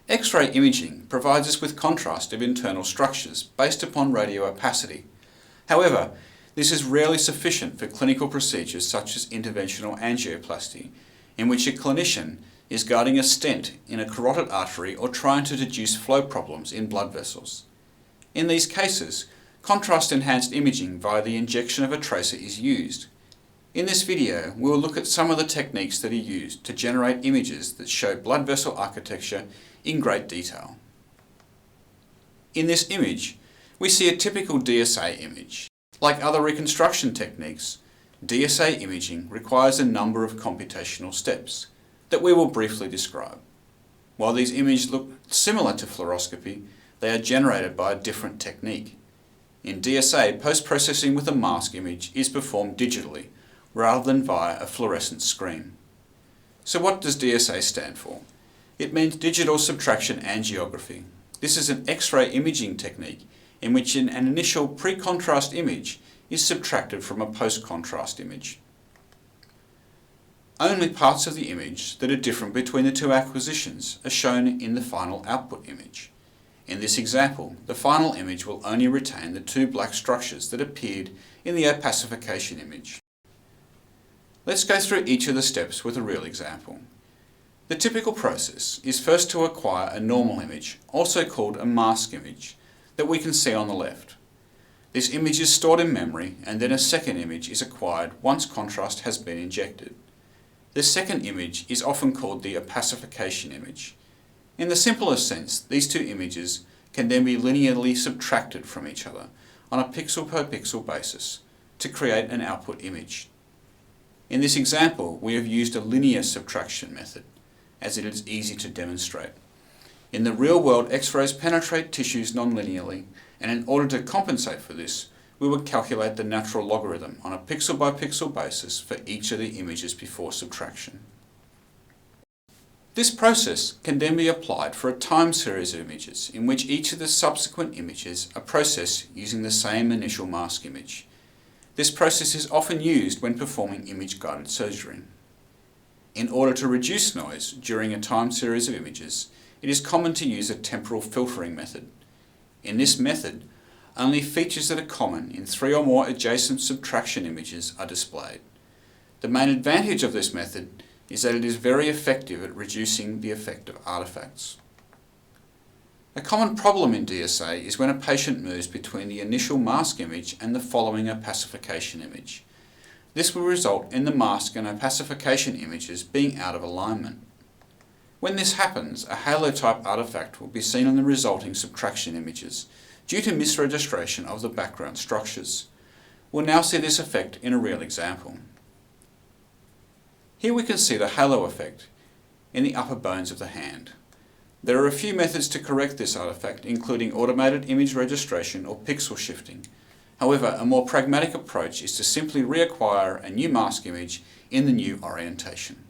X-ray imaging provides us with contrast of internal structures based upon radio opacity. However, this is rarely sufficient for clinical procedures such as interventional angioplasty, in which a clinician is guiding a stent in a carotid artery or trying to deduce flow problems in blood vessels. In these cases, contrast-enhanced imaging via the injection of a tracer is used. In this video, we will look at some of the techniques that are used to generate images that show blood vessel architecture in great detail. In this image, we see a typical DSA image. Like other reconstruction techniques, DSA imaging requires a number of computational steps that we will briefly describe. While these images look similar to fluoroscopy, they are generated by a different technique. In DSA, post-processing with a mask image is performed digitally rather than via a fluorescent screen. So what does DSA stand for? It means digital subtraction angiography. This is an X-ray imaging technique in which an initial pre-contrast image is subtracted from a post-contrast image. Only parts of the image that are different between the two acquisitions are shown in the final output image. In this example, the final image will only retain the two black structures that appeared in the opacification image. Let's go through each of the steps with a real example. The typical process is first to acquire a normal image, also called a mask image, that we can see on the left. This image is stored in memory, and then a second image is acquired once contrast has been injected. This second image is often called the opacification image. In the simplest sense, these two images can then be linearly subtracted from each other on a pixel per pixel basis to create an output image. In this example, we have used a linear subtraction method, as it is easy to demonstrate. In the real world, X-rays penetrate tissues non-linearly, and in order to compensate for this, we would calculate the natural logarithm on a pixel by pixel basis for each of the images before subtraction. This process can then be applied for a time series of images in which each of the subsequent images are processed using the same initial mask image. This process is often used when performing image-guided surgery. In order to reduce noise during a time series of images, it is common to use a temporal filtering method. In this method, only features that are common in 3 or more adjacent subtraction images are displayed. The main advantage of this method is that it is very effective at reducing the effect of artifacts. A common problem in DSA is when a patient moves between the initial mask image and the following opacification image. This will result in the mask and opacification images being out of alignment. When this happens, a halo-type artifact will be seen on the resulting subtraction images due to misregistration of the background structures. We'll now see this effect in a real example. Here we can see the halo effect in the upper bones of the hand. There are a few methods to correct this artifact, including automated image registration or pixel shifting. However, a more pragmatic approach is to simply reacquire a new mask image in the new orientation.